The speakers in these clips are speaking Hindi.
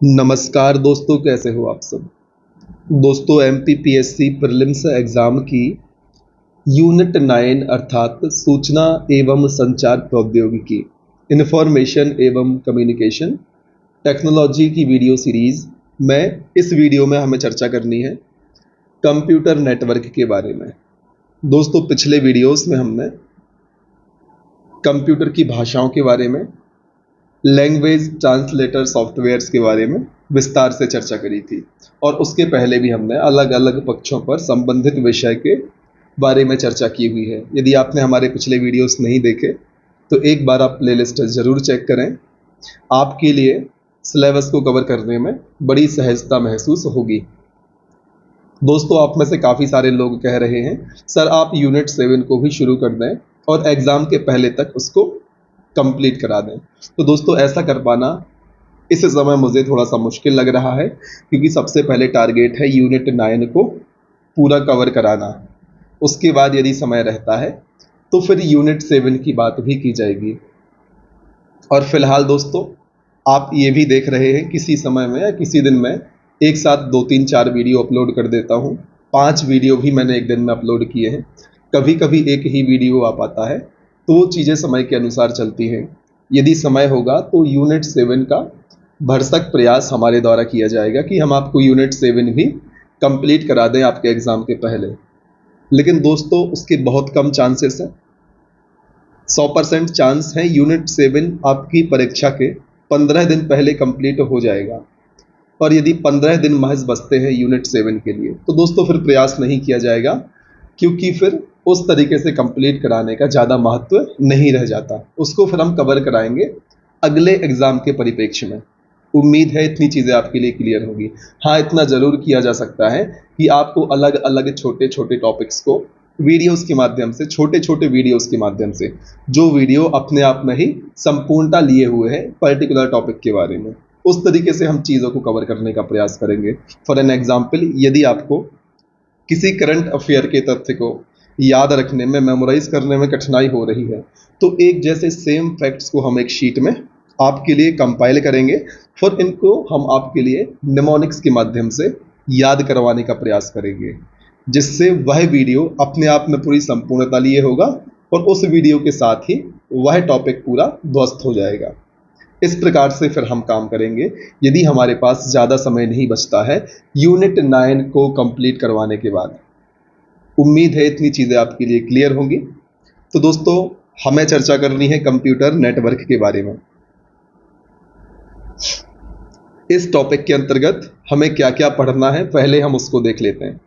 नमस्कार दोस्तों, कैसे हो आप सब। दोस्तों, एमपीपीएससी प्रीलिम्स एग्ज़ाम की यूनिट 9 अर्थात सूचना एवं संचार प्रौद्योगिकी, इन्फॉर्मेशन एवं कम्युनिकेशन टेक्नोलॉजी की वीडियो सीरीज़ में इस वीडियो में हमें चर्चा करनी है कंप्यूटर नेटवर्क के बारे में। दोस्तों, पिछले वीडियोस में हमने कंप्यूटर की भाषाओं के बारे में, लैंग्वेज ट्रांसलेटर सॉफ्टवेयर्स के बारे में विस्तार से चर्चा करी थी और उसके पहले भी हमने अलग अलग पक्षों पर संबंधित विषय के बारे में चर्चा की हुई है। यदि आपने हमारे पिछले वीडियोस नहीं देखे तो एक बार आप प्लेलिस्ट ज़रूर चेक करें। आपके लिए सिलेबस को कवर करने में बड़ी सहजता महसूस होगी। दोस्तों, आप में से काफ़ी सारे लोग कह रहे हैं सर आप यूनिट 7 को भी शुरू कर दें और एग्ज़ाम के पहले तक उसको कंप्लीट करा दें। तो दोस्तों, ऐसा कर पाना इस समय मुझे थोड़ा सा मुश्किल लग रहा है क्योंकि सबसे पहले टारगेट है यूनिट 9 को पूरा कवर कराना। उसके बाद यदि समय रहता है तो फिर यूनिट 7 की बात भी की जाएगी। और फिलहाल दोस्तों, आप ये भी देख रहे हैं किसी समय में या किसी दिन में एक साथ 2 3 4 वीडियो अपलोड कर देता हूँ। 5 वीडियो भी मैंने एक दिन में अपलोड किए हैं। कभी कभी एक ही वीडियो आ पाता है, तो वो चीज़ें समय के अनुसार चलती हैं। यदि समय होगा तो यूनिट 7 का भरसक प्रयास हमारे द्वारा किया जाएगा कि हम आपको यूनिट 7 भी कंप्लीट करा दें आपके एग्ज़ाम के पहले। लेकिन दोस्तों, उसके बहुत कम चांसेस हैं। 100% चांस है यूनिट 7 आपकी परीक्षा के 15 दिन पहले कंप्लीट हो जाएगा। और यदि 15 दिन महज बचते हैं यूनिट 7 के लिए तो दोस्तों फिर प्रयास नहीं किया जाएगा, क्योंकि फिर उस तरीके से कंप्लीट कराने का ज़्यादा महत्व नहीं रह जाता। उसको फिर हम कवर कराएंगे अगले एग्ज़ाम के परिप्रेक्ष्य में। उम्मीद है इतनी चीज़ें आपके लिए क्लियर होगी। हाँ, इतना ज़रूर किया जा सकता है कि आपको अलग अलग छोटे छोटे टॉपिक्स को वीडियोस के माध्यम से, छोटे छोटे वीडियोस के माध्यम से, जो वीडियो अपने आप में ही संपूर्णता लिए हुए है पर्टिकुलर टॉपिक के बारे में, उस तरीके से हम चीज़ों को कवर करने का प्रयास करेंगे। फॉर एन एग्जाम्पल, यदि आपको किसी करंट अफेयर के तथ्य को याद रखने में, मेमोराइज करने में कठिनाई हो रही है तो एक जैसे सेम फैक्ट्स को हम एक शीट में आपके लिए कंपाइल करेंगे। फिर इनको हम आपके लिए निमोनिक्स के माध्यम से याद करवाने का प्रयास करेंगे, जिससे वह वीडियो अपने आप में पूरी संपूर्णता लिए होगा और उस वीडियो के साथ ही वह टॉपिक पूरा ध्वस्त हो जाएगा। इस प्रकार से फिर हम काम करेंगे यदि हमारे पास ज़्यादा समय नहीं बचता है यूनिट 9 को कंप्लीट करवाने के बाद। उम्मीद है इतनी चीज़ें आपके लिए क्लियर होंगी। तो दोस्तों, हमें चर्चा करनी है कंप्यूटर नेटवर्क के बारे में। इस टॉपिक के अंतर्गत हमें क्या क्या पढ़ना है, पहले हम उसको देख लेते हैं।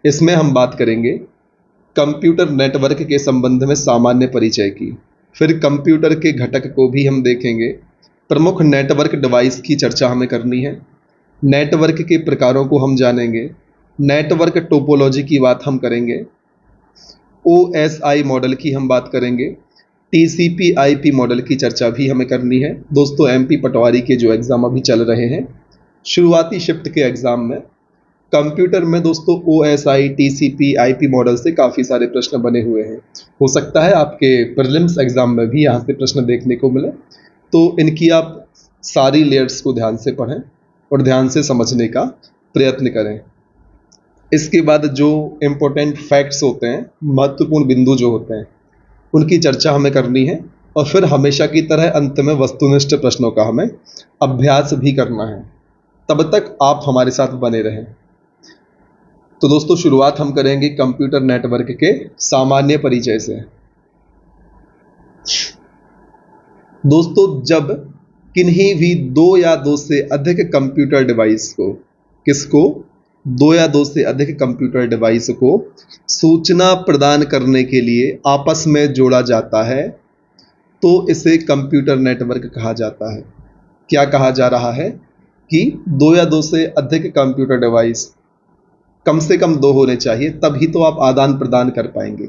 इसमें हम बात करेंगे कंप्यूटर नेटवर्क के संबंध में सामान्य परिचय की, फिर कंप्यूटर के घटक को भी हम देखेंगे, प्रमुख नेटवर्क डिवाइस की चर्चा हमें करनी है, नेटवर्क के प्रकारों को हम जानेंगे, नेटवर्क टोपोलॉजी की बात हम करेंगे, ओएसआई मॉडल की हम बात करेंगे, टीसीपी आईपी मॉडल की चर्चा भी हमें करनी है। दोस्तों, एमपी पटवारी के जो एग्ज़ाम अभी चल रहे हैं, शुरुआती शिफ्ट के एग्ज़ाम में कंप्यूटर में दोस्तों ओएसआई टीसीपी आईपी मॉडल से काफ़ी सारे प्रश्न बने हुए हैं। हो सकता है आपके प्रीलिम्स एग्ज़ाम में भी यहाँ से प्रश्न देखने को मिले, तो इनकी आप सारी लेयर्स को ध्यान से पढ़ें और ध्यान से समझने का प्रयत्न करें। इसके बाद जो इम्पोर्टेंट फैक्ट्स होते हैं, महत्वपूर्ण बिंदु जो होते हैं, उनकी चर्चा हमें करनी है और फिर हमेशा की तरह अंत में वस्तुनिष्ठ प्रश्नों का हमें अभ्यास भी करना है। तब तक आप हमारे साथ बने रहें। तो दोस्तों, शुरुआत हम करेंगे कंप्यूटर नेटवर्क के सामान्य परिचय से। दोस्तों, जब किन्हीं भी 2 या 2 से अधिक कंप्यूटर डिवाइस को, किसको, 2 या 2 से अधिक कंप्यूटर डिवाइस को सूचना प्रदान करने के लिए आपस में जोड़ा जाता है तो इसे कंप्यूटर नेटवर्क कहा जाता है। क्या कहा जा रहा है कि 2 या 2 से अधिक कंप्यूटर डिवाइस, कम से कम 2 होने चाहिए, तभी तो आप आदान प्रदान कर पाएंगे।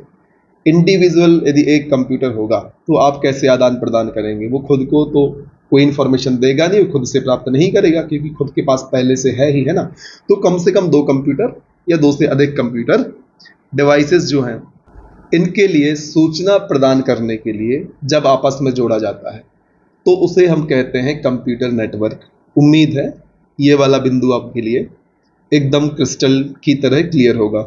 इंडिविजुअल यदि एक कंप्यूटर होगा तो आप कैसे आदान प्रदान करेंगे? वो खुद को तो कोई इन्फॉर्मेशन देगा नहीं, वो खुद से प्राप्त नहीं करेगा क्योंकि खुद के पास पहले से है ही, है ना। तो कम से कम 2 कंप्यूटर या 2 से अधिक कंप्यूटर डिवाइसेस जो हैं, इनके लिए सूचना प्रदान करने के लिए जब आपस में जोड़ा जाता है तो उसे हम कहते हैं कंप्यूटर नेटवर्क। उम्मीद है ये वाला बिंदु आपके लिए एकदम क्रिस्टल की तरह क्लियर होगा।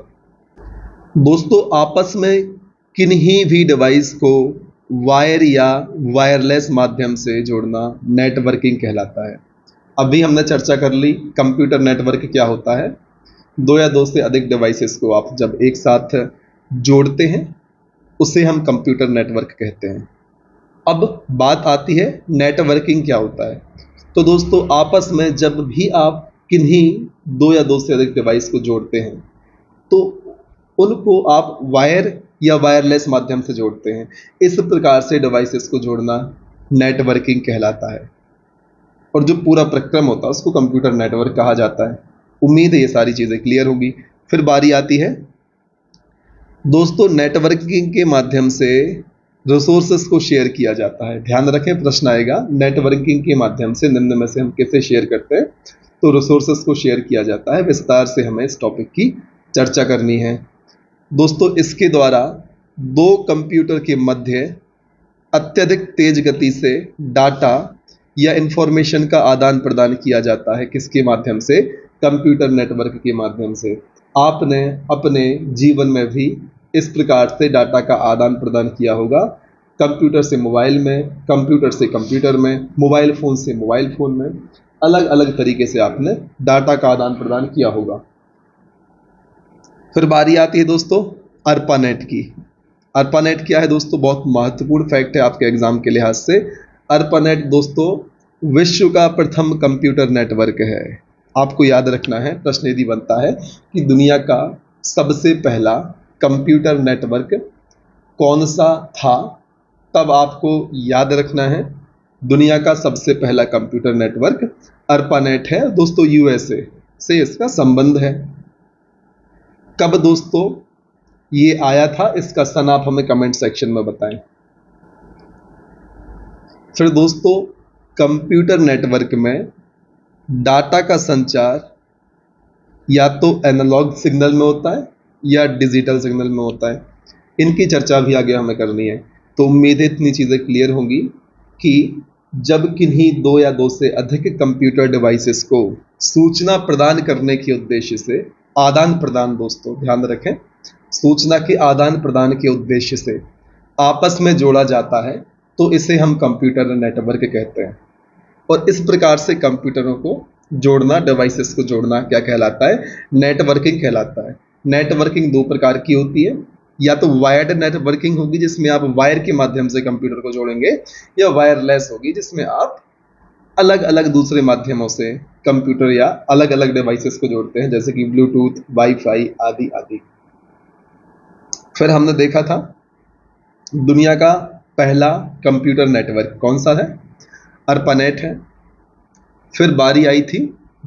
दोस्तों, आपस में किन्हीं भी डिवाइस को वायर या वायरलेस माध्यम से जोड़ना नेटवर्किंग कहलाता है। अभी हमने चर्चा कर ली कंप्यूटर नेटवर्क क्या होता है। दो या दो से अधिक डिवाइसेस को आप जब एक साथ जोड़ते हैं उसे हम कंप्यूटर नेटवर्क कहते हैं। अब बात आती है नेटवर्किंग क्या होता है। तो दोस्तों, आपस में जब भी आप किन्हीं दो या दो से अधिक डिवाइस को जोड़ते हैं तो उनको आप वायर या वायरलेस माध्यम से जोड़ते हैं। इस प्रकार से डिवाइसेस को जोड़ना नेटवर्किंग कहलाता है और जो पूरा प्रक्रम होता है उसको कंप्यूटर नेटवर्क कहा जाता है। उम्मीद है ये सारी चीज़ें क्लियर होगी। फिर बारी आती है दोस्तों, नेटवर्किंग के माध्यम से रिसोर्सेस को शेयर किया जाता है। ध्यान रखें, प्रश्न आएगा नेटवर्किंग के माध्यम से निम्न में से हम कैसे शेयर करते हैं। तो रिसोर्सेस को शेयर किया जाता है। विस्तार से हमें इस टॉपिक की चर्चा करनी है। दोस्तों, इसके द्वारा दो कंप्यूटर के मध्य अत्यधिक तेज गति से डाटा या इंफॉर्मेशन का आदान प्रदान किया जाता है। किसके माध्यम से? कंप्यूटर नेटवर्क के माध्यम से। आपने अपने जीवन में भी इस प्रकार से डाटा का आदान प्रदान किया होगा। कंप्यूटर से मोबाइल में, कंप्यूटर से कंप्यूटर में, मोबाइल फ़ोन से मोबाइल फ़ोन में, अलग अलग तरीके से आपने डाटा का आदान प्रदान किया होगा। फिर बारी आती है दोस्तों अर्पानेट की। अर्पानेट क्या है दोस्तों? बहुत महत्वपूर्ण फैक्ट है आपके एग्जाम के लिहाज से। अर्पानेट दोस्तों विश्व का प्रथम कंप्यूटर नेटवर्क है। आपको याद रखना है, प्रश्न यदि बनता है कि दुनिया का सबसे पहला कंप्यूटर नेटवर्क कौन सा था, तब आपको याद रखना है दुनिया का सबसे पहला कंप्यूटर नेटवर्क अर्पानेट है। दोस्तों यूएसए से इसका संबंध है। कब दोस्तों ये आया था, इसका सन आप हमें कमेंट सेक्शन में बताएं। फिर दोस्तों, कंप्यूटर नेटवर्क में डाटा का संचार या तो एनालॉग सिग्नल में होता है या डिजिटल सिग्नल में होता है। इनकी चर्चा भी आगे हमें करनी है। तो उम्मीद है इतनी चीज़ें क्लियर होंगी कि जब किन्हीं दो या दो से अधिक कंप्यूटर डिवाइसेस को सूचना प्रदान करने के उद्देश्य से आदान प्रदान, दोस्तों ध्यान रखें, सूचना के आदान प्रदान के उद्देश्य से आपस में जोड़ा जाता है तो इसे हम कंप्यूटर नेटवर्क कहते हैं। और इस प्रकार से कंप्यूटरों को जोड़ना, डिवाइसेस को जोड़ना क्या कहलाता है? नेटवर्किंग कहलाता है। नेटवर्किंग दो प्रकार की होती है, या तो वायर्ड नेटवर्किंग होगी जिसमें आप वायर के माध्यम से कंप्यूटर को जोड़ेंगे, या वायरलेस होगी जिसमें आप अलग अलग दूसरे माध्यमों से कंप्यूटर या अलग अलग डिवाइसेस को जोड़ते हैं, जैसे कि ब्लूटूथ, वाईफाई आदि आदि। फिर हमने देखा था दुनिया का पहला कंप्यूटर नेटवर्क कौन सा है? अर्पानेट है। फिर बारी आई थी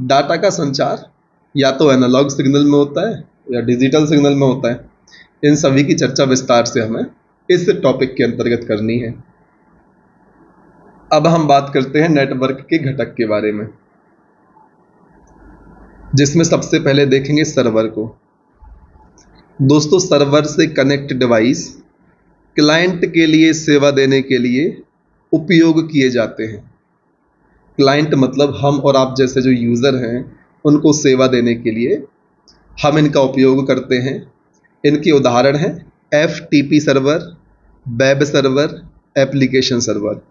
डाटा का संचार या तो एनालॉग सिग्नल में होता है या डिजिटल सिग्नल में होता है। इन सभी की चर्चा विस्तार से हमें इस टॉपिक के अंतर्गत करनी है। अब हम बात करते हैं नेटवर्क के घटक के बारे में, जिसमें सबसे पहले देखेंगे सर्वर को। दोस्तों, सर्वर से कनेक्ट डिवाइस क्लाइंट के लिए सेवा देने के लिए उपयोग किए जाते हैं। क्लाइंट मतलब हम और आप जैसे जो यूज़र हैं, उनको सेवा देने के लिए हम इनका उपयोग करते हैं। इनके उदाहरण हैं FTP server, web server, application server.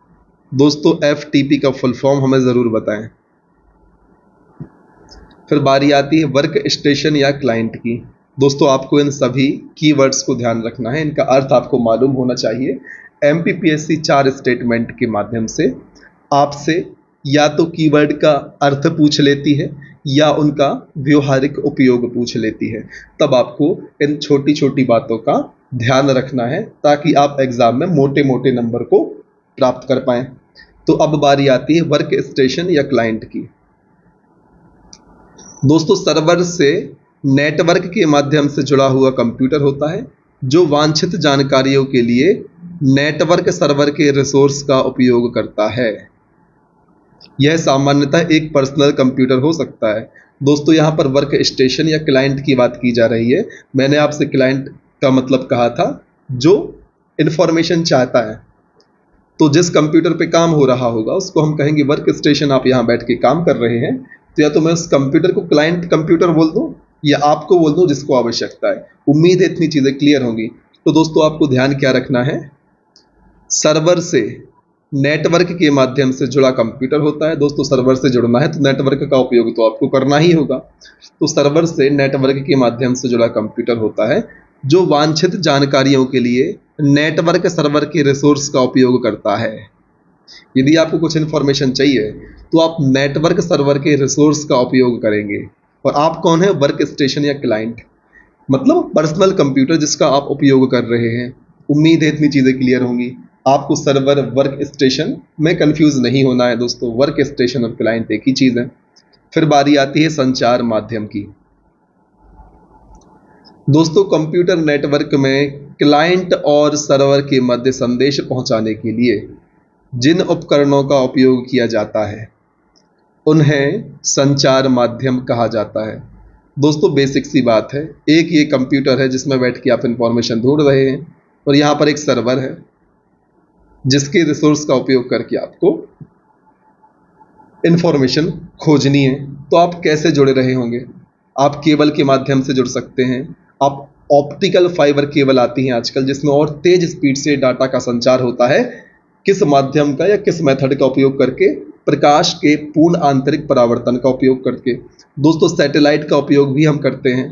दोस्तों FTP का फुल फॉर्म हमें ज़रूर बताएं। फिर बारी आती है वर्क स्टेशन या क्लाइंट की। दोस्तों आपको इन सभी कीवर्ड्स को ध्यान रखना है, इनका अर्थ आपको मालूम होना चाहिए। MPPSC 4 स्टेटमेंट के माध्यम से आपसे या तो कीवर्ड का अर्थ पूछ लेती है या उनका व्यवहारिक उपयोग पूछ लेती है। तब आपको इन छोटी छोटी बातों का ध्यान रखना है ताकि आप एग्जाम में मोटे मोटे नंबर को प्राप्त कर पाएं। तो अब बारी आती है वर्क स्टेशन या क्लाइंट की। दोस्तों सर्वर से नेटवर्क के माध्यम से जुड़ा हुआ कंप्यूटर होता है जो वांछित जानकारियों के लिए नेटवर्क सर्वर के रिसोर्स का उपयोग करता है। यह सामान्यतः एक पर्सनल कंप्यूटर हो सकता है। दोस्तों यहाँ पर वर्क स्टेशन या क्लाइंट की बात की जा रही है। मैंने आपसे क्लाइंट का मतलब कहा था जो इन्फॉर्मेशन चाहता है, तो जिस कंप्यूटर पे काम हो रहा होगा उसको हम कहेंगे वर्क स्टेशन। आप यहाँ बैठ के काम कर रहे हैं तो या तो मैं उस कंप्यूटर को क्लाइंट कंप्यूटर बोल दूं या आपको बोल दूं जिसको आवश्यकता है। उम्मीद है इतनी चीज़ें क्लियर होंगी। तो दोस्तों आपको ध्यान क्या रखना है, सर्वर से नेटवर्क के माध्यम से जुड़ा कंप्यूटर होता है। दोस्तों सर्वर से जुड़ना है तो नेटवर्क का उपयोग तो आपको करना ही होगा। तो सर्वर से नेटवर्क के माध्यम से जुड़ा कंप्यूटर होता है जो वांछित जानकारियों के लिए नेटवर्क सर्वर के रिसोर्स का उपयोग करता है। यदि आपको कुछ इन्फॉर्मेशन चाहिए तो आप नेटवर्क सर्वर के रिसोर्स का उपयोग करेंगे। और आप कौन है, वर्क स्टेशन या क्लाइंट, मतलब पर्सनल कंप्यूटर जिसका आप उपयोग कर रहे हैं। उम्मीद है इतनी चीज़ें क्लियर होंगी। आपको सर्वर वर्क स्टेशन में कंफ्यूज नहीं होना है दोस्तों, वर्क स्टेशन और क्लाइंट एक ही चीज़ है। फिर बारी आती है संचार माध्यम की। दोस्तों कंप्यूटर नेटवर्क में क्लाइंट और सर्वर के मध्य संदेश पहुंचाने के लिए जिन उपकरणों का उपयोग किया जाता है उन्हें संचार माध्यम कहा जाता है। दोस्तों बेसिक सी बात है, एक ये कंप्यूटर है जिसमें बैठ के आप इंफॉर्मेशन ढूंढ रहे हैं और यहाँ पर एक सर्वर है जिसके रिसोर्स का उपयोग करके आपको इंफॉर्मेशन खोजनी है। तो आप कैसे जुड़े रहे होंगे, आप केबल के माध्यम से जुड़ सकते हैं। आप ऑप्टिकल फाइबर केबल आती हैं आजकल जिसमें और तेज स्पीड से डाटा का संचार होता है। किस माध्यम का या किस मेथड का उपयोग करके, प्रकाश के पूर्ण आंतरिक परावर्तन का उपयोग करके। दोस्तों सैटेलाइट का उपयोग भी हम करते हैं।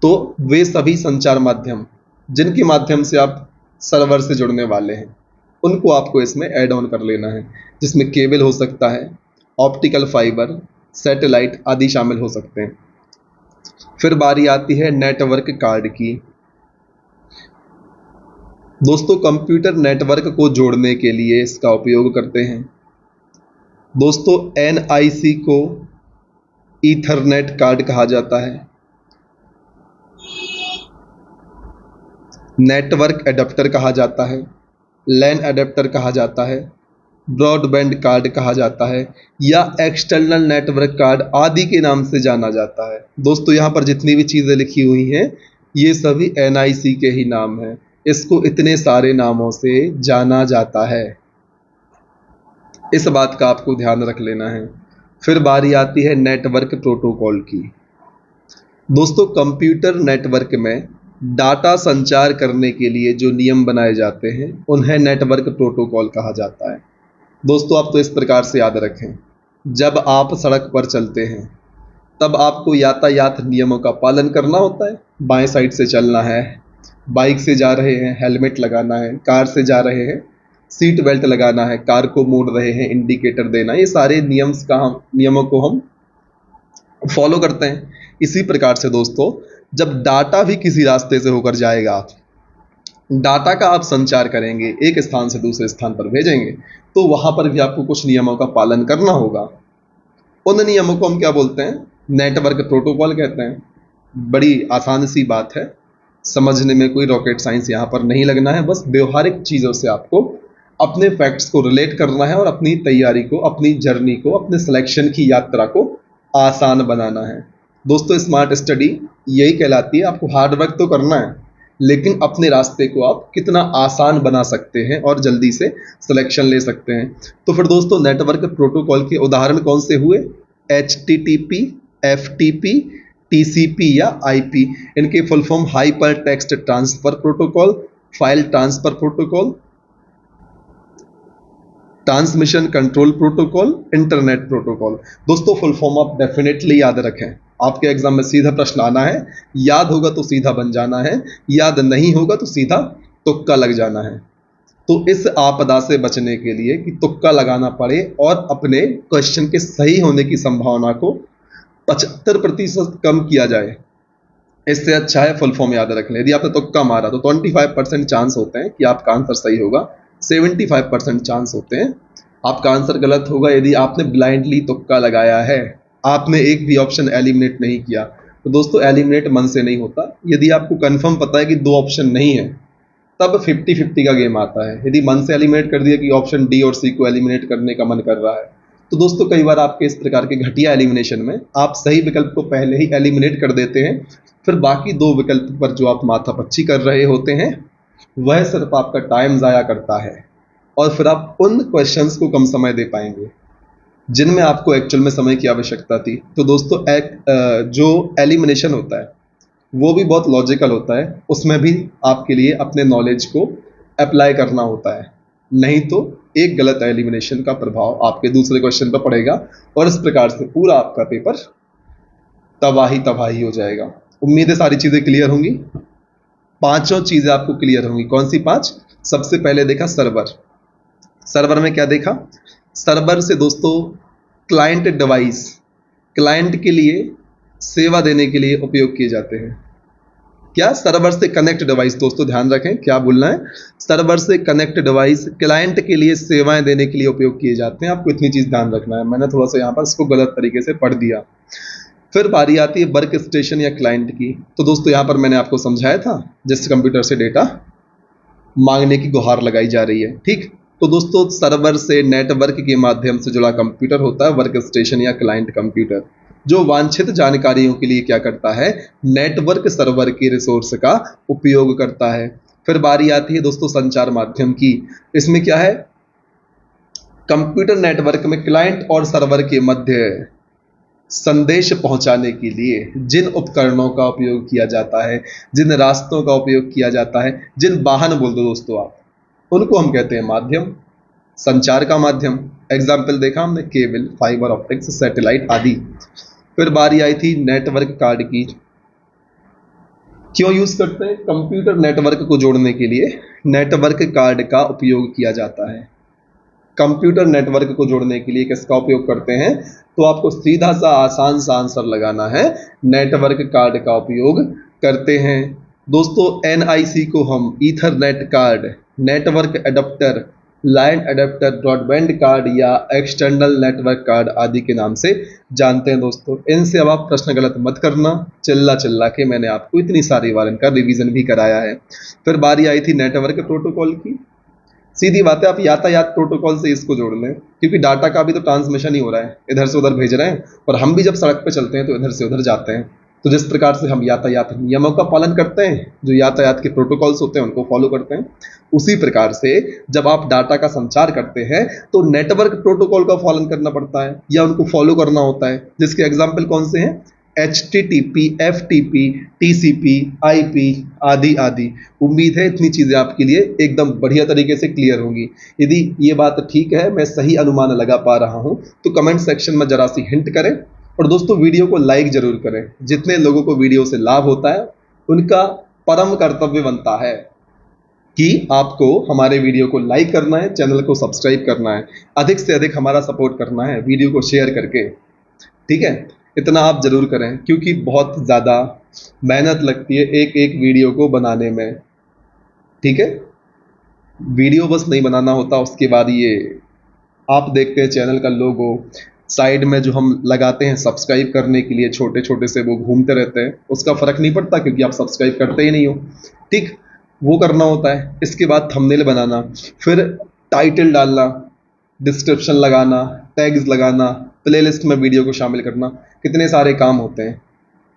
तो वे सभी संचार माध्यम जिनके माध्यम से आप सर्वर से जुड़ने वाले हैं उनको आपको इसमें ऐड ऑन कर लेना है, जिसमें केबल हो सकता है, ऑप्टिकल फाइबर, सैटेलाइट आदि शामिल हो सकते हैं। फिर बारी आती है नेटवर्क कार्ड की। दोस्तों कंप्यूटर नेटवर्क को जोड़ने के लिए इसका उपयोग करते हैं। दोस्तों NIC को ईथरनेट कार्ड कहा जाता है, नेटवर्क एडेप्टर कहा जाता है, लैन एडेप्टर कहा जाता है, ब्रॉडबैंड कार्ड कहा जाता है या एक्सटर्नल नेटवर्क कार्ड आदि के नाम से जाना जाता है। दोस्तों यहाँ पर जितनी भी चीज़ें लिखी हुई हैं ये सभी NIC के ही नाम हैं। इसको इतने सारे नामों से जाना जाता है, इस बात का आपको ध्यान रख लेना है। फिर बारी आती है नेटवर्क प्रोटोकॉल की। दोस्तों कंप्यूटर नेटवर्क में डाटा संचार करने के लिए जो नियम बनाए जाते हैं उन्हें नेटवर्क प्रोटोकॉल कहा जाता है। दोस्तों आप तो इस प्रकार से याद रखें, जब आप सड़क पर चलते हैं तब आपको यातायात नियमों का पालन करना होता है। बाएं साइड से चलना है, बाइक से जा रहे हैं हेलमेट लगाना है, कार से जा रहे हैं सीट बेल्ट लगाना है, कार को मोड़ रहे हैं इंडिकेटर देना, ये सारे नियमों को हम फॉलो करते हैं। इसी प्रकार से दोस्तों जब डाटा भी किसी रास्ते से होकर जाएगा, डाटा का आप संचार करेंगे, एक स्थान से दूसरे स्थान पर भेजेंगे, तो वहां पर भी आपको कुछ नियमों का पालन करना होगा। उन नियमों को हम क्या बोलते हैं, नेटवर्क प्रोटोकॉल कहते हैं। बड़ी आसान सी बात है, समझने में कोई रॉकेट साइंस यहाँ पर नहीं लगना है। बस व्यवहारिक चीज़ों से आपको अपने फैक्ट्स को रिलेट करना है और अपनी तैयारी को, अपनी जर्नी को, अपने सिलेक्शन की यात्रा को आसान बनाना है। दोस्तों स्मार्ट स्टडी यही कहलाती है। आपको हार्डवर्क तो करना है लेकिन अपने रास्ते को आप कितना आसान बना सकते हैं और जल्दी से सिलेक्शन ले सकते हैं। तो फिर दोस्तों नेटवर्क प्रोटोकॉल के उदाहरण कौन से हुए, HTTP, FTP, TCP या IP। इनके full form hyper text transfer protocol, file transfer protocol, transmission control protocol, internet protocol. दोस्तों फुल फॉर्म आप डेफिनेटली याद रखें, आपके एग्जाम में सीधा प्रश्न आना है। याद होगा तो सीधा बन जाना है, याद नहीं होगा तो सीधा तुक्का लग जाना है। तो इस आपदा से बचने के लिए कि तुक्का लगाना पड़े और अपने क्वेश्चन के सही होने की संभावना को 75% कम किया जाए, इससे अच्छा है फुल फॉर्म याद रख लें। यदि आपने तुक्का मारा तो 25% चांस होते हैं कि आपका आंसर सही होगा, 75% चांस होते हैं आपका आंसर गलत होगा। यदि आपने ब्लाइंडली तुक्का लगाया है, आपने एक भी ऑप्शन एलिमिनेट नहीं किया, तो दोस्तों एलिमिनेट मन से नहीं होता। यदि आपको कंफर्म पता है कि 2 ऑप्शन नहीं है तब 50-50 का गेम आता है। यदि मन से एलिमिनेट कर दिया कि ऑप्शन डी और सी को एलिमिनेट करने का मन कर रहा है, तो दोस्तों कई बार आपके इस प्रकार के घटिया एलिमिनेशन में आप सही विकल्प को पहले ही एलिमिनेट कर देते हैं, फिर बाकी 2 विकल्प पर जो आप माथापच्ची कर रहे होते हैं वह सिर्फ आपका टाइम ज़ाया करता है और फिर आप उन क्वेश्चंस को कम समय दे पाएंगे। जिनमें आपको एक्चुअल में समय की आवश्यकता थी। तो दोस्तों जो एलिमिनेशन होता है वो भी बहुत लॉजिकल होता है, उसमें भी आपके लिए अपने नॉलेज को अप्लाई करना होता है, नहीं तो एक गलत एलिमिनेशन का प्रभाव आपके दूसरे क्वेश्चन पर पड़ेगा और इस प्रकार से पूरा आपका पेपर तबाही तबाही हो जाएगा। उम्मीद है सारी चीज़ें क्लियर होंगी। पांचों चीज़ें आपको क्लियर होंगी। कौन सी पांच? सबसे पहले देखा सर्वर। सर्वर में क्या देखा? सर्वर से दोस्तों क्लाइंट डिवाइस, क्लाइंट के लिए सेवा देने के लिए उपयोग किए जाते हैं। क्या? सर्वर से कनेक्ट डिवाइस। दोस्तों ध्यान रखें क्या बोलना है, सर्वर से कनेक्ट डिवाइस क्लाइंट के लिए सेवाएं देने के लिए उपयोग किए जाते हैं। आपको इतनी चीज ध्यान रखना है, मैंने थोड़ा सा यहाँ पर इसको गलत तरीके से पढ़ दिया। फिर बारी आती है वर्क स्टेशन या क्लाइंट की। तो दोस्तों यहाँ पर मैंने आपको समझाया था जिस कंप्यूटर से डेटा मांगने की गुहार लगाई जा रही है, ठीक। तो दोस्तों सर्वर से नेटवर्क के माध्यम से जुड़ा कंप्यूटर होता है वर्क स्टेशन या क्लाइंट कंप्यूटर, जो वांछित जानकारियों के लिए क्या करता है, नेटवर्क सर्वर के रिसोर्स का उपयोग करता है। फिर बारी आती है दोस्तों संचार माध्यम की। इसमें क्या है, कंप्यूटर नेटवर्क में क्लाइंट और सर्वर के मध्य संदेश पहुंचाने के लिए जिन उपकरणों का उपयोग किया जाता है, जिन रास्तों का उपयोग किया जाता है, जिन वाहन बोल दो दोस्तों आप, उनको हम कहते हैं माध्यम, संचार का माध्यम। एग्जाम्पल देखा हमने, केबल, फाइबर ऑप्टिक्स, सैटेलाइट आदि। फिर बारी आई थी नेटवर्क कार्ड की। क्यों यूज करते हैं? कंप्यूटर नेटवर्क को जोड़ने के लिए नेटवर्क कार्ड का उपयोग किया जाता है। कंप्यूटर नेटवर्क को जोड़ने के लिए किसका उपयोग करते हैं? तो आपको सीधा सा आसान सा आंसर लगाना है, नेटवर्क कार्ड का उपयोग करते हैं। दोस्तों NIC को हम ethernet card, network adapter, line adapter, broadband card या एक्सटर्नल नेटवर्क कार्ड आदि के नाम से जानते हैं। दोस्तों इनसे अब आप प्रश्न गलत मत करना, चिल्ला चिल्ला के मैंने आपको इतनी सारी बार इनका रिवीजन भी कराया है। फिर बारी आई थी नेटवर्क प्रोटोकॉल की। सीधी बात है, आप यातायात प्रोटोकॉल से इसको जोड़ लें, क्योंकि डाटा का भी तो ट्रांसमिशन ही हो रहा है, इधर से उधर भेज रहे हैं, और हम भी जब सड़क पे चलते हैं तो इधर से उधर जाते हैं। तो जिस प्रकार से हम यातायात नियमों का पालन करते हैं, जो यातायात के प्रोटोकॉल्स होते हैं उनको फॉलो करते हैं, उसी प्रकार से जब आप डाटा का संचार करते हैं तो नेटवर्क प्रोटोकॉल का पालन करना पड़ता है या उनको फॉलो करना होता है, जिसके एग्जाम्पल कौन से हैं? HTTP, FTP, TCP, IP आदि आदि। उम्मीद है इतनी चीज़ें आपके लिए एकदम बढ़िया तरीके से क्लियर होंगी। यदि ये बात ठीक है, मैं सही अनुमान लगा पा रहा हूँ, तो कमेंट सेक्शन में जरा सी हिंट करें। और दोस्तों वीडियो को लाइक जरूर करें। जितने लोगों को वीडियो से लाभ होता है उनका परम कर्तव्य बनता है कि आपको हमारे वीडियो को लाइक करना है, चैनल को सब्सक्राइब करना है, अधिक से अधिक हमारा सपोर्ट करना है वीडियो को शेयर करके, ठीक है। इतना आप जरूर करें, क्योंकि बहुत ज़्यादा मेहनत लगती है एक एक वीडियो को बनाने में, ठीक है। वीडियो बस नहीं बनाना होता, उसके बाद ये आप देखते हैं चैनल का लोगो साइड में जो हम लगाते हैं सब्सक्राइब करने के लिए, छोटे छोटे से वो घूमते रहते हैं, उसका फर्क नहीं पड़ता क्योंकि आप सब्सक्राइब करते ही नहीं हो, ठीक। वो करना होता है। इसके बाद थंबनेल बनाना, फिर टाइटल डालना, डिस्क्रिप्शन लगाना, टैग्स लगाना, प्लेलिस्ट में वीडियो को शामिल करना, कितने सारे काम होते हैं।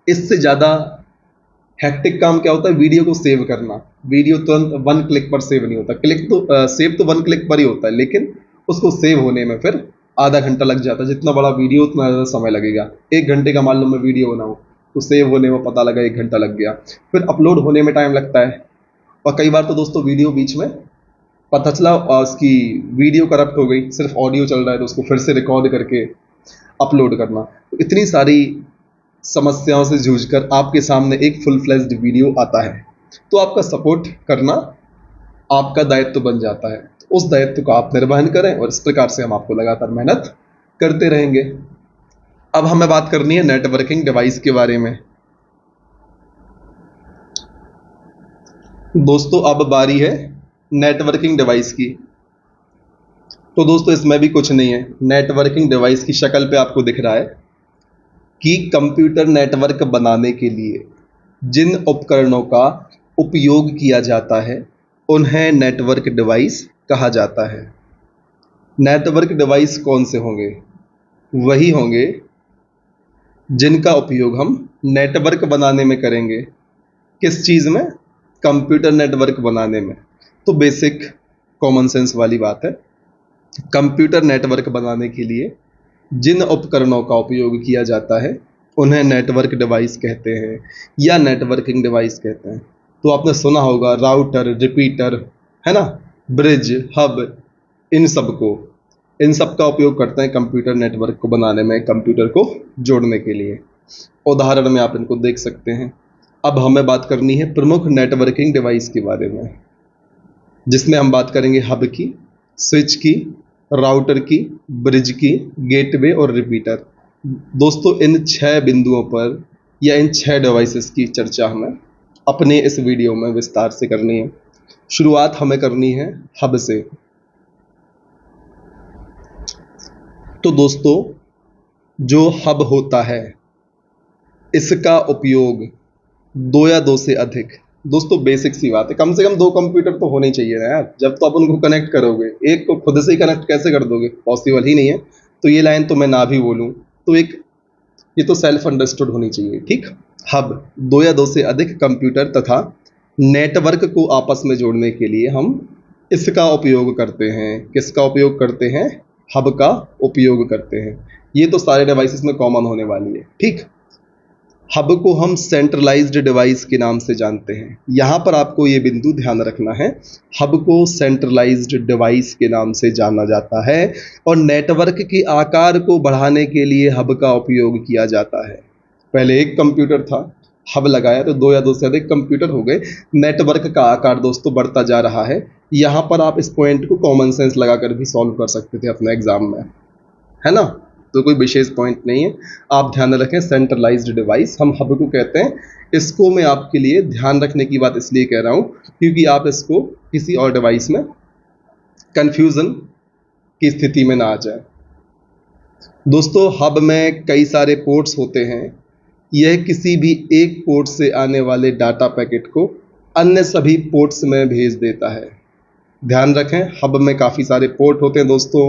इससे ज़्यादा हैक्टिक काम क्या होता है? वीडियो को सेव करना। वीडियो तुरंत वन क्लिक पर सेव नहीं होता, सेव तो वन क्लिक पर ही होता है, लेकिन उसको सेव होने में फिर आधा घंटा लग जाता है। जितना बड़ा वीडियो उतना ज़्यादा समय लगेगा। 1 घंटे का मान लो मैं वीडियो बनाऊँ तो सेव होने में पता लगा 1 घंटा लग गया, फिर अपलोड होने में टाइम लगता है। और कई बार तो दोस्तों वीडियो बीच में पता चला उसकी वीडियो करप्ट हो गई, सिर्फ ऑडियो चल रहा है, तो उसको फिर से रिकॉर्ड करके अपलोड करना। तो इतनी सारी समस्याओं से जूझकर आपके सामने एक फुल फ्लेज्ड वीडियो आता है, तो आपका सपोर्ट करना आपका दायित्व बन जाता है। तो उस दायित्व को आप निर्वहन करें और इस प्रकार से हम आपको लगातार मेहनत करते रहेंगे। अब हमें बात करनी है नेटवर्किंग डिवाइस के बारे में। दोस्तों अब बारी है नेटवर्किंग डिवाइस की। तो दोस्तों इसमें भी कुछ नहीं है, नेटवर्किंग डिवाइस की शक्ल पे आपको दिख रहा है कि कंप्यूटर नेटवर्क बनाने के लिए जिन उपकरणों का उपयोग किया जाता है उन्हें नेटवर्क डिवाइस कहा जाता है। नेटवर्क डिवाइस कौन से होंगे? वही होंगे जिनका उपयोग हम नेटवर्क बनाने में करेंगे। किस चीज़ में? कंप्यूटर नेटवर्क बनाने में। तो बेसिक कॉमन सेंस वाली बात है, कंप्यूटर नेटवर्क बनाने के लिए जिन उपकरणों का उपयोग किया जाता है उन्हें नेटवर्क डिवाइस कहते हैं या नेटवर्किंग डिवाइस कहते हैं। तो आपने सुना होगा राउटर, रिपीटर, है ना, ब्रिज, हब, इन सब का उपयोग करते हैं कंप्यूटर नेटवर्क को बनाने में, कंप्यूटर को जोड़ने के लिए। उदाहरण में आप इनको देख सकते हैं। अब हमें बात करनी है प्रमुख नेटवर्किंग डिवाइस के बारे में, जिसमें हम बात करेंगे हब की, स्विच की, राउटर की, ब्रिज की, गेटवे और रिपीटर। दोस्तों इन 6 बिंदुओं पर या इन 6 डिवाइसेस की चर्चा हमें अपने इस वीडियो में विस्तार से करनी है। शुरुआत हमें करनी है हब से। तो दोस्तों जो हब होता है इसका उपयोग 2 या 2 से अधिक, दोस्तों बेसिक सी बात है, कम से कम 2 कंप्यूटर तो होने चाहिए ना यार। जब तो आप उनको कनेक्ट करोगे, एक को खुद से ही कनेक्ट कैसे कर दोगे, पॉसिबल ही नहीं है। तो ये लाइन तो मैं ना भी बोलूँ तो ये तो सेल्फ अंडरस्टूड होनी चाहिए, ठीक। हब 2 या 2 से अधिक कंप्यूटर तथा नेटवर्क को आपस में जोड़ने के लिए हम इसका उपयोग करते हैं। किसका उपयोग करते हैं? हब का उपयोग करते हैं। ये तो सारे डिवाइसेस में कॉमन होने वाली है, ठीक। हब को हम सेंट्रलाइज्ड डिवाइस के नाम से जानते हैं। यहाँ पर आपको ये बिंदु ध्यान रखना है, हब को सेंट्रलाइज्ड डिवाइस के नाम से जाना जाता है और नेटवर्क के आकार को बढ़ाने के लिए हब का उपयोग किया जाता है। पहले एक कंप्यूटर था, हब लगाया तो 2 या 2 से अधिक कंप्यूटर हो गए। नेटवर्क का आकार दोस्तों बढ़ता जा रहा है। यहाँ पर आप इस पॉइंट को कॉमन सेंस लगाकर भी सॉल्व कर सकते थे अपने एग्जाम में, है ना, तो कोई विशेष पॉइंट नहीं है। आप ध्यान रखें, सेंट्रलाइज्ड डिवाइस हम हब को कहते हैं। इसको मैं आपके लिए ध्यान रखने की बात इसलिए कह रहा हूँ क्योंकि आप इसको किसी और डिवाइस में कंफ्यूजन की स्थिति में ना आ जाए। दोस्तों हब में कई सारे पोर्ट्स होते हैं। यह किसी भी एक पोर्ट से आने वाले डाटा पैकेट को अन्य सभी पोर्ट्स में भेज देता है। ध्यान रखें, हब में काफ़ी सारे पोर्ट होते हैं दोस्तों।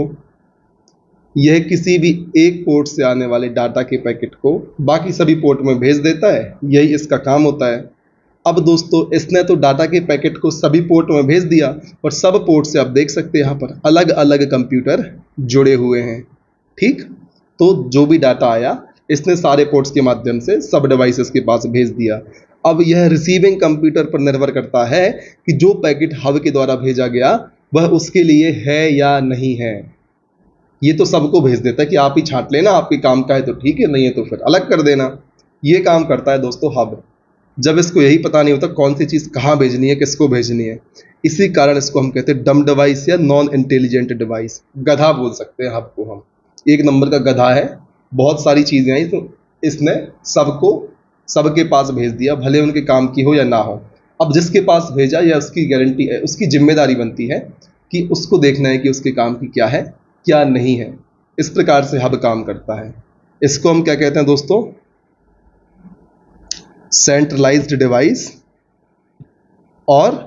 यह किसी भी एक पोर्ट से आने वाले डाटा के पैकेट को बाकी सभी पोर्ट में भेज देता है, यही इसका काम होता है। अब दोस्तों इसने तो डाटा के पैकेट को सभी पोर्ट में भेज दिया और सब पोर्ट से आप देख सकते हैं यहाँ पर अलग अलग कंप्यूटर जुड़े हुए हैं, ठीक। तो जो भी डाटा आया इसने सारे पोर्ट्स के माध्यम से सब डिवाइसेस के पास भेज दिया। अब यह रिसीविंग कंप्यूटर पर निर्भर करता है कि जो पैकेट हब के द्वारा भेजा गया वह उसके लिए है या नहीं है। ये तो सबको भेज देता है कि आप ही छांट लेना, आपके काम का है तो ठीक है, नहीं है तो फिर अलग कर देना। ये काम करता है दोस्तों हब। जब इसको यही पता नहीं होता कौन सी चीज़ कहाँ भेजनी है, किसको भेजनी है, इसी कारण इसको हम कहते हैं डम डिवाइस या नॉन इंटेलिजेंट डिवाइस। गधा बोल सकते हैं हब को हम, एक नंबर का गधा है। बहुत सारी चीज़ें आई तो इसने सबके पास भेज दिया, भले उनके काम की हो या ना हो। अब जिसके पास भेजा या उसकी गारंटी है, उसकी जिम्मेदारी बनती है कि उसको देखना है कि उसके काम की क्या है क्या नहीं है। इस प्रकार से हब काम करता है। इसको हम क्या कहते हैं दोस्तों? सेंट्रलाइज्ड डिवाइस और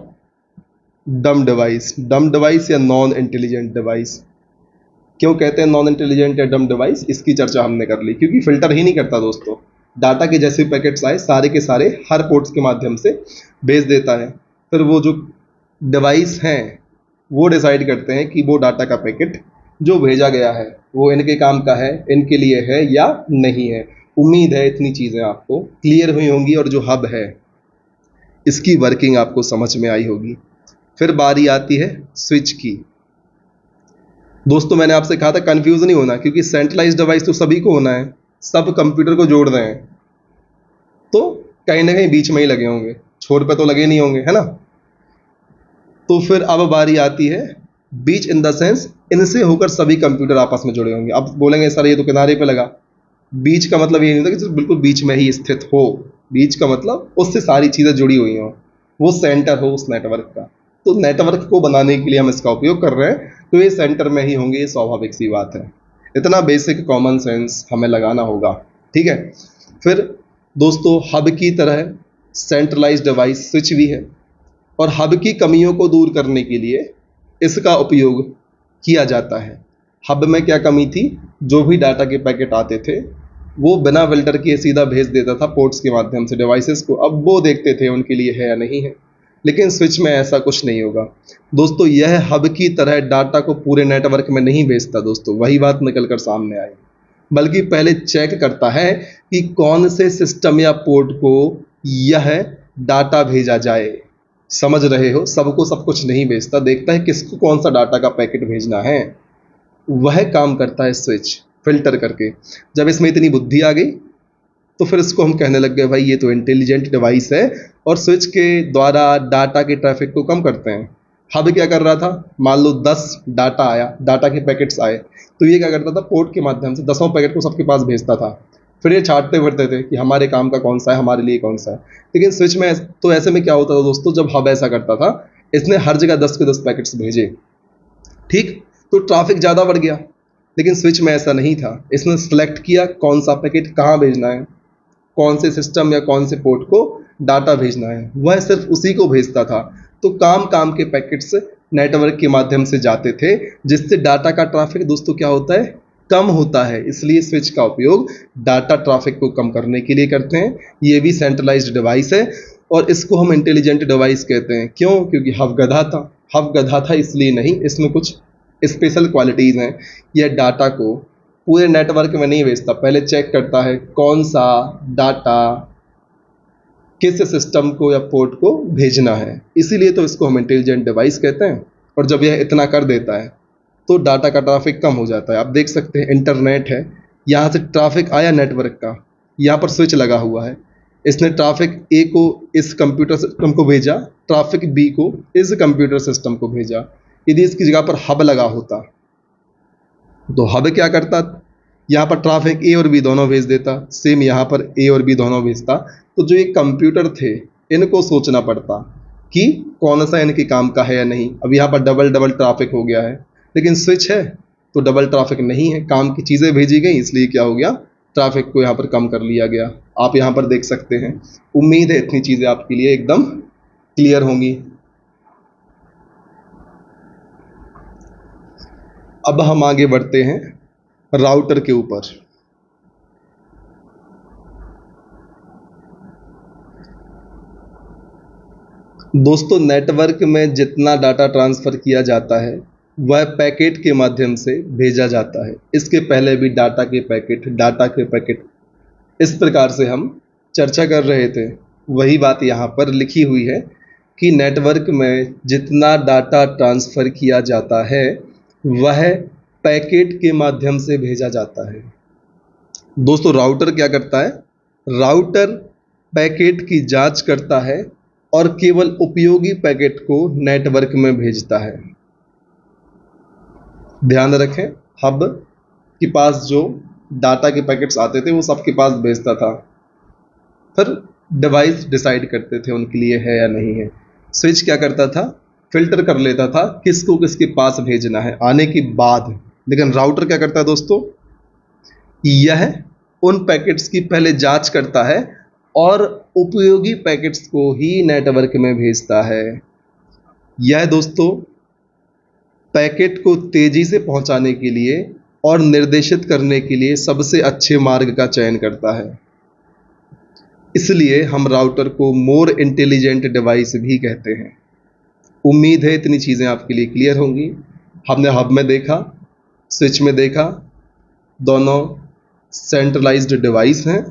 डम डिवाइस या नॉन इंटेलिजेंट डिवाइस। क्यों कहते हैं नॉन इंटेलिजेंट या डम डिवाइस? इसकी चर्चा हमने कर ली, क्योंकि फिल्टर ही नहीं करता दोस्तों। डाटा के जैसे पैकेट्स आए सारे के सारे हर पोर्ट्स के माध्यम से भेज देता है। फिर वो जो डिवाइस हैं वो डिसाइड करते हैं कि वो डाटा का पैकेट जो भेजा गया है वो इनके काम का है, इनके लिए है या नहीं है। उम्मीद है इतनी चीज़ें आपको क्लियर हुई होंगी और जो हब है इसकी वर्किंग आपको समझ में आई होगी। फिर बारी आती है स्विच की। दोस्तों मैंने आपसे कहा था कंफ्यूज नहीं होना, क्योंकि सेंट्रलाइज्ड डिवाइस तो सभी को होना है, सब कंप्यूटर को जोड़ रहे हैं, तो कहीं ना कहीं बीच में ही लगे होंगे, छोर पे तो लगे नहीं होंगे, है ना। तो फिर अब बारी आती है बीच इन द सेंस इनसे होकर सभी कंप्यूटर आपस में जुड़े होंगे। अब बोलेंगे सर ये तो किनारे पे लगा। बीच का मतलब ये नहीं होता कि सिर्फ बिल्कुल बीच में ही स्थित हो। बीच का मतलब उससे सारी चीज़ें जुड़ी हुई हों, वो सेंटर हो उस नेटवर्क का। तो नेटवर्क को बनाने के लिए हम इसका उपयोग कर रहे हैं, तो ये सेंटर में ही होंगे, ये स्वाभाविक सी बात है। इतना बेसिक कॉमन सेंस हमें लगाना होगा, ठीक है। फिर दोस्तों हब की तरह सेंट्रलाइज्ड डिवाइस स्विच भी है और हब की कमियों को दूर करने के लिए इसका उपयोग किया जाता है। हब में क्या कमी थी? जो भी डाटा के पैकेट आते थे वो बिना फिल्टर किए सीधा भेज देता था पोर्ट्स के माध्यम से डिवाइसेस को। अब वो देखते थे उनके लिए है या नहीं है, लेकिन स्विच में ऐसा कुछ नहीं होगा दोस्तों। यह हब की तरह डाटा को पूरे नेटवर्क में नहीं भेजता दोस्तों, वही बात निकल कर सामने आई। बल्कि पहले चेक करता है कि कौन से सिस्टम या पोर्ट को यह डाटा भेजा जाए। समझ रहे हो, सबको सब कुछ नहीं भेजता, देखता है किसको कौन सा डाटा का पैकेट भेजना है, वह काम करता है स्विच फिल्टर करके। जब इसमें इतनी बुद्धि आ गई तो फिर इसको हम कहने लग गए भाई ये तो इंटेलिजेंट डिवाइस है, और स्विच के द्वारा डाटा के ट्रैफिक को कम करते हैं। हब क्या कर रहा था, मान लो 10 डाटा आया, डाटा के पैकेट्स आए, तो ये क्या करता था, पोर्ट के माध्यम से 10वां पैकेट को सबके पास भेजता था। फिर ये छांटते फिरते थे कि हमारे काम का कौन सा है, हमारे लिए कौन सा है। लेकिन स्विच में तो ऐसे में क्या होता था दोस्तों, जब हब ऐसा करता था, इसने हर जगह 10 के 10 पैकेट्स भेजे, ठीक, तो ट्रैफिक ज़्यादा बढ़ गया। लेकिन स्विच में ऐसा नहीं था, इसने सेलेक्ट किया कौन सा पैकेट कहाँ भेजना है, कौन से सिस्टम या कौन से पोर्ट को डाटा भेजना है, वह सिर्फ उसी को भेजता था। तो काम काम के पैकेट्स नेटवर्क के माध्यम से जाते थे, जिससे डाटा का ट्रैफिक दोस्तों क्या होता है, कम होता है। इसलिए स्विच का उपयोग डाटा ट्रैफिक को कम करने के लिए करते हैं। ये भी सेंट्रलाइज्ड डिवाइस है और इसको हम इंटेलिजेंट डिवाइस कहते हैं। क्यों? क्योंकि हब गधा था। हब गधा था इसलिए नहीं, इसमें कुछ स्पेशल क्वालिटीज़ हैं। यह डाटा को पूरे नेटवर्क में नहीं भेजता, पहले चेक करता है कौन सा डाटा किस सिस्टम को या पोर्ट को भेजना है, इसीलिए तो इसको हम इंटेलिजेंट डिवाइस कहते हैं। और जब यह इतना कर देता है तो डाटा का ट्रैफिक कम हो जाता है। आप देख सकते हैं इंटरनेट है, यहाँ से ट्रैफिक आया नेटवर्क का, यहाँ पर स्विच लगा हुआ है, इसने ट्रैफिक ए को इस कंप्यूटर सिस्टम को भेजा, ट्रैफिक बी को इस कंप्यूटर सिस्टम को भेजा। यदि इसकी जगह पर हब लगा होता तो हब क्या करता, यहाँ पर ट्रैफिक ए और बी दोनों भेज देता, सेम यहाँ पर ए और बी दोनों भेजता। तो जो ये कंप्यूटर थे इनको सोचना पड़ता कि कौन सा इनके काम का है या नहीं। अब यहाँ पर डबल डबल ट्रैफिक हो गया है, लेकिन स्विच है तो डबल ट्रैफिक नहीं है, काम की चीज़ें भेजी गई, इसलिए क्या हो गया, ट्रैफिक को यहाँ पर कम कर लिया गया। आप यहाँ पर देख सकते हैं। उम्मीद है इतनी चीज़ें आपके लिए एकदम क्लियर होंगी। अब हम आगे बढ़ते हैं राउटर के ऊपर। दोस्तों नेटवर्क में जितना डाटा ट्रांसफ़र किया जाता है वह पैकेट के माध्यम से भेजा जाता है। इसके पहले भी डाटा के पैकेट इस प्रकार से हम चर्चा कर रहे थे। वही बात यहाँ पर लिखी हुई है कि नेटवर्क में जितना डाटा ट्रांसफ़र किया जाता है वह पैकेट के माध्यम से भेजा जाता है। दोस्तों राउटर क्या करता है, राउटर पैकेट की जांच करता है और केवल उपयोगी पैकेट को नेटवर्क में भेजता है। ध्यान रखें, हब के पास जो डाटा के पैकेट्स आते थे वो सबके पास भेजता था, फिर डिवाइस डिसाइड करते थे उनके लिए है या नहीं है। स्विच क्या करता था, फिल्टर कर लेता था किसको किसके पास भेजना है आने के बाद। लेकिन राउटर क्या करता है दोस्तों, यह उन पैकेट्स की पहले जांच करता है और उपयोगी पैकेट्स को ही नेटवर्क में भेजता है। यह दोस्तों पैकेट को तेजी से पहुंचाने के लिए और निर्देशित करने के लिए सबसे अच्छे मार्ग का चयन करता है। इसलिए हम राउटर को मोर इंटेलिजेंट डिवाइस भी कहते हैं। उम्मीद है इतनी चीज़ें आपके लिए क्लियर होंगी। हमने हब में देखा, स्विच में देखा, दोनों सेंट्रलाइज्ड डिवाइस हैं।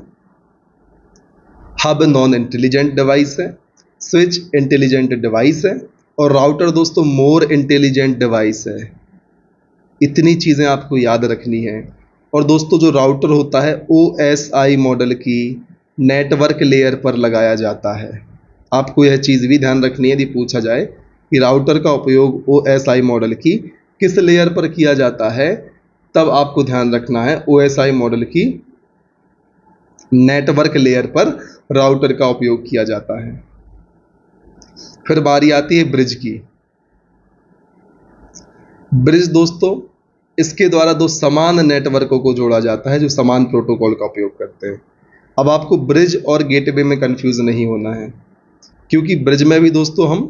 हब नॉन इंटेलिजेंट डिवाइस है, स्विच इंटेलिजेंट डिवाइस है और राउटर दोस्तों मोर इंटेलिजेंट डिवाइस है। इतनी चीज़ें आपको याद रखनी है। और दोस्तों जो राउटर होता है OSI मॉडल की नेटवर्क लेयर पर लगाया जाता है। आपको यह चीज़ भी ध्यान रखनी है यदि पूछा जाए कि राउटर का उपयोग OSI मॉडल की किस लेयर पर किया जाता है, तब आपको ध्यान रखना है OSI मॉडल की नेटवर्क लेयर पर राउटर का उपयोग किया जाता है। फिर बारी आती है ब्रिज की। ब्रिज दोस्तों इसके द्वारा दो समान नेटवर्कों को जोड़ा जाता है जो समान प्रोटोकॉल का उपयोग करते हैं। अब आपको ब्रिज और गेटवे में कंफ्यूज नहीं होना है, क्योंकि ब्रिज में भी दोस्तों हम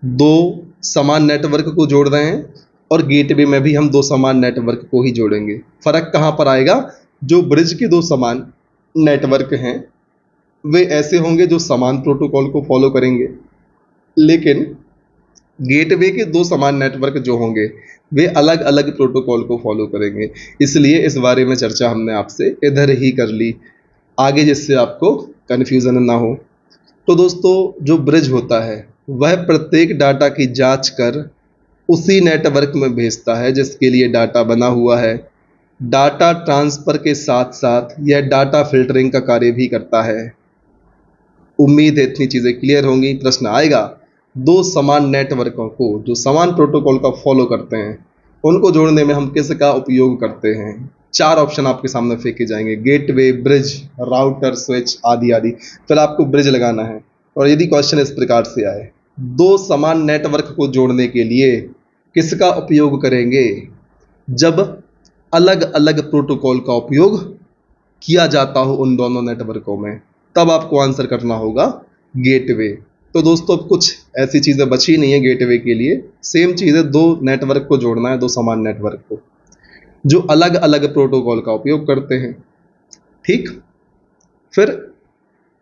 दो समान नेटवर्क को जोड़ रहे हैं और गेटवे में भी हम दो समान नेटवर्क को ही जोड़ेंगे। फर्क कहाँ पर आएगा, जो ब्रिज के दो समान नेटवर्क हैं वे ऐसे होंगे जो समान प्रोटोकॉल को फॉलो करेंगे, लेकिन गेटवे के दो समान नेटवर्क जो होंगे वे अलग अलग प्रोटोकॉल को फॉलो करेंगे। इसलिए इस बारे में चर्चा हमने आपसे इधर ही कर ली, आगे जिससे आपको कन्फ्यूज़न ना हो। तो दोस्तों, जो ब्रिज होता है वह प्रत्येक डाटा की जांच कर उसी नेटवर्क में भेजता है जिसके लिए डाटा बना हुआ है। डाटा ट्रांसफ़र के साथ साथ यह डाटा फिल्टरिंग का कार्य भी करता है। उम्मीद है इतनी चीज़ें क्लियर होंगी। प्रश्न आएगा, दो समान नेटवर्कों को जो समान प्रोटोकॉल का फॉलो करते हैं उनको जोड़ने में हम किसका उपयोग करते हैं? चार ऑप्शन आपके सामने फेंके जाएंगे, गेटवे, ब्रिज, राउटर, स्विच आदि आदि। फिर आपको ब्रिज लगाना है। और यदि क्वेश्चन इस प्रकार से आए, दो समान नेटवर्क को जोड़ने के लिए किसका उपयोग करेंगे? जब अलग अलग प्रोटोकॉल का उपयोग किया जाता हो उन दोनों नेटवर्कों में, तब आपको आंसर करना होगा गेटवे। तो दोस्तों, अब कुछ ऐसी चीज़ें बची नहीं है गेटवे के लिए। सेम चीज़ है, दो नेटवर्क को जोड़ना है, दो समान नेटवर्क को जो अलग अलग प्रोटोकॉल का उपयोग करते हैं। ठीक, फिर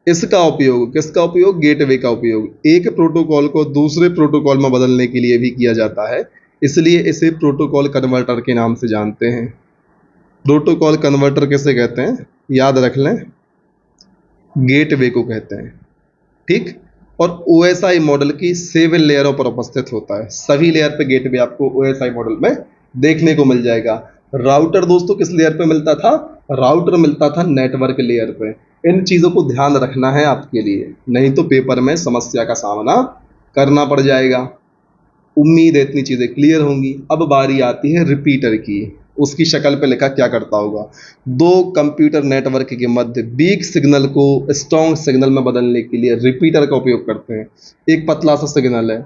इसका उपयोग, किसका उपयोग? गेटवे का उपयोग एक प्रोटोकॉल को दूसरे प्रोटोकॉल में बदलने के लिए भी किया जाता है, इसलिए इसे प्रोटोकॉल कन्वर्टर के नाम से जानते हैं। प्रोटोकॉल कन्वर्टर किसे कहते हैं? याद रख लें, गेटवे को कहते हैं। ठीक, और OSI मॉडल की 7 लेयरों पर उपस्थित होता है। सभी लेयर पे गेटवे आपको OSI मॉडल में देखने को मिल जाएगा। राउटर दोस्तों किस लेयर पे मिलता था? राउटर मिलता था नेटवर्क लेयर पे। इन चीज़ों को ध्यान रखना है आपके लिए, नहीं तो पेपर में समस्या का सामना करना पड़ जाएगा। उम्मीद है इतनी चीज़ें क्लियर होंगी। अब बारी आती है रिपीटर की। उसकी शक्ल पे लिखा क्या करता होगा? दो कंप्यूटर नेटवर्क के मध्य वीक सिग्नल को स्ट्रॉन्ग सिग्नल में बदलने के लिए रिपीटर का उपयोग करते हैं। एक पतला सा सिग्नल है,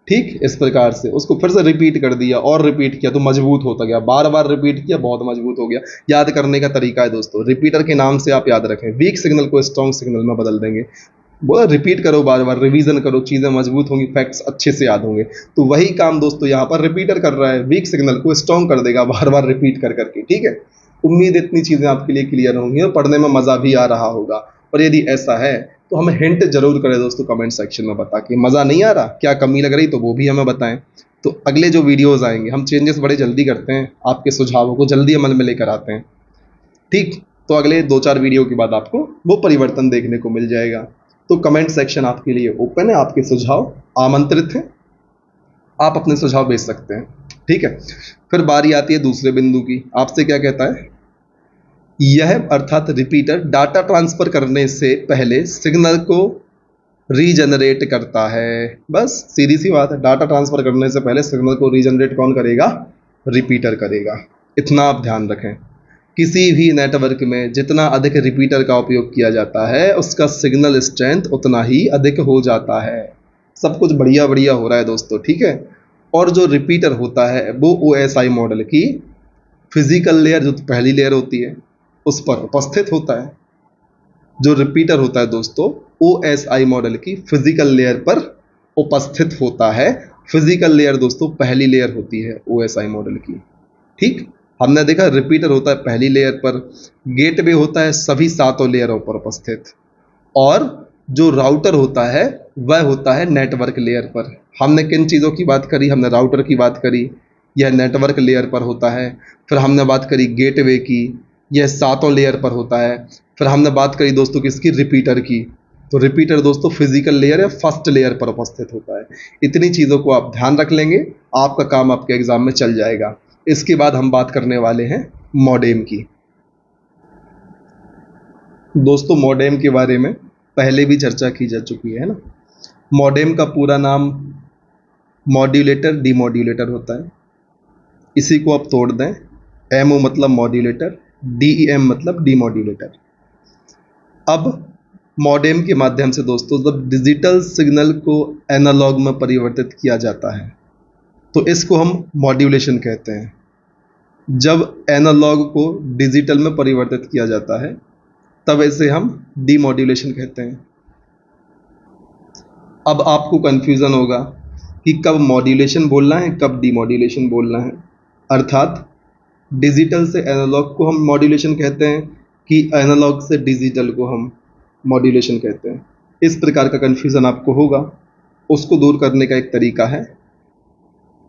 ठीक, इस प्रकार से उसको फिर से रिपीट कर दिया और रिपीट किया तो मजबूत होता गया। बार बार रिपीट किया, बहुत मजबूत हो गया। याद करने का तरीका है दोस्तों, रिपीटर के नाम से आप याद रखें, वीक सिग्नल को स्ट्रॉन्ग सिग्नल में बदल देंगे। वो रिपीट करो, बार बार रिवीजन करो, चीज़ें मजबूत होंगी, फैक्ट्स अच्छे से याद होंगे। तो वही काम दोस्तों यहाँ पर रिपीटर कर रहा है, वीक सिग्नल को स्ट्रॉन्ग कर देगा बार बार रिपीट कर करके। ठीक है, उम्मीद इतनी चीज़ें आपके लिए क्लियर होंगी और पढ़ने में मज़ा भी आ रहा होगा। और यदि ऐसा है तो हमें हिंट जरूर करें दोस्तों कमेंट सेक्शन में बता के, मज़ा नहीं आ रहा, क्या कमी लग रही, तो वो भी हमें बताएं। तो अगले जो वीडियोज़ आएंगे, हम चेंजेस बड़े जल्दी करते हैं, आपके सुझावों को जल्दी अमल में लेकर आते हैं। ठीक, तो अगले 2-4 वीडियो के बाद आपको वो परिवर्तन देखने को मिल जाएगा। तो कमेंट सेक्शन आपके लिए ओपन है, आपके सुझाव आमंत्रित हैं, आप अपने सुझाव भेज सकते हैं। ठीक है, फिर बारी आती है दूसरे बिंदु की। आपसे क्या कहता है? यह अर्थात रिपीटर डाटा ट्रांसफर करने से पहले सिग्नल को रीजनरेट करता है। बस सीधी सी बात है, डाटा ट्रांसफर करने से पहले सिग्नल को रीजनरेट कौन करेगा? रिपीटर करेगा। इतना आप ध्यान रखें, किसी भी नेटवर्क में जितना अधिक रिपीटर का उपयोग किया जाता है उसका सिग्नल स्ट्रेंथ उतना ही अधिक हो जाता है। सब कुछ बढ़िया बढ़िया हो रहा है दोस्तों, ठीक है। और जो रिपीटर होता है वो OSI मॉडल की फिजिकल लेयर, जो पहली लेयर होती है, उस पर उपस्थित होता है। जो रिपीटर होता है दोस्तों OSI मॉडल की फिजिकल लेयर पर उपस्थित होता है। फिजिकल लेयर दोस्तों पहली लेयर होती है OSI मॉडल की। ठीक, हमने देखा रिपीटर होता है पहली लेयर पर, गेटवे होता है सभी 7 लेयरों पर उपस्थित, और जो राउटर होता है वह होता है नेटवर्क लेयर पर। हमने किन चीज़ों की बात करी? हमने राउटर की बात करी, यह नेटवर्क लेयर पर होता है। फिर हमने बात करी गेटवे की, यह 7 लेयर पर होता है। फिर हमने बात करी दोस्तों किसकी? रिपीटर की। तो रिपीटर दोस्तों फिजिकल लेयर या फर्स्ट लेयर पर उपस्थित होता है। इतनी चीज़ों को आप ध्यान रख लेंगे, आपका काम आपके एग्जाम में चल जाएगा। इसके बाद हम बात करने वाले हैं मॉडेम की। दोस्तों मॉडेम के बारे में पहले भी चर्चा की जा चुकी है ना। मॉडेम का पूरा नाम मॉड्यूलेटर डीमॉड्यूलेटर होता है। इसी को आप तोड़ दें, MO मतलब मॉड्यूलेटर, DEM मतलब डीमॉड्यूलेटर। अब मॉडेम के माध्यम से दोस्तों जब डिजिटल सिग्नल को एनालॉग में परिवर्तित किया जाता है तो इसको हम मॉड्यूलेशन कहते हैं। जब एनालॉग को डिजिटल में परिवर्तित किया जाता है तब इसे हम डीमॉड्यूलेशन कहते हैं। अब आपको कन्फ्यूज़न होगा कि कब मॉड्यूलेशन बोलना है, कब डीमॉड्यूलेशन बोलना है। अर्थात डिजिटल से एनालॉग को हम मॉड्यूलेशन कहते हैं कि एनालॉग से डिजिटल को हम मॉड्यूलेशन कहते हैं। इस प्रकार का कन्फ्यूज़न आपको होगा, उसको दूर करने का एक तरीका है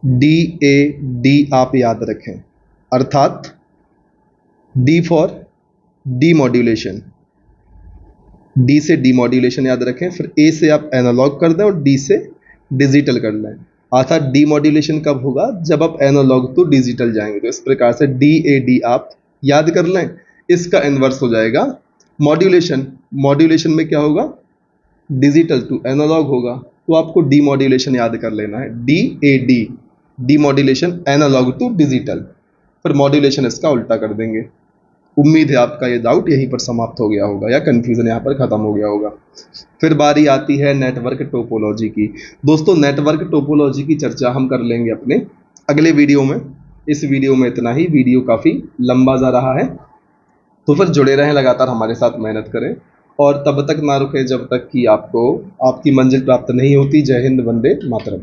DAD आप याद रखें, अर्थात D फॉर डीमॉड्यूलेशन, D से डीमॉड्यूलेशन याद रखें, फिर A से आप एनालॉग कर दें और D से डिजिटल कर लें। अर्थात डीमॉड्यूलेशन कब होगा? जब आप एनालॉग टू डिजिटल जाएंगे। तो इस प्रकार से DAD आप याद कर लें। इसका इन्वर्स हो जाएगा मॉड्यूलेशन। मॉड्यूलेशन में क्या होगा? डिजिटल टू एनालॉग होगा। तो आपको डीमॉड्यूलेशन याद कर लेना है, DAD, demodulation analog to digital, फिर मॉड्यूलेशन इसका उल्टा कर देंगे। उम्मीद है आपका ये डाउट यहीं पर समाप्त हो गया होगा या कन्फ्यूजन यहाँ पर खत्म हो गया होगा। फिर बारी आती है नेटवर्क टोपोलॉजी की। दोस्तों नेटवर्क टोपोलॉजी की चर्चा हम कर लेंगे अपने अगले वीडियो में। इस वीडियो में इतना ही, वीडियो काफ़ी लंबा जा रहा है, तो फिर जुड़े रहें, लगातार हमारे साथ मेहनत करें और तब तक ना रुकें जब तक कि आपको आपकी मंजिल प्राप्त नहीं होती। जय हिंद, वंदे मातरम।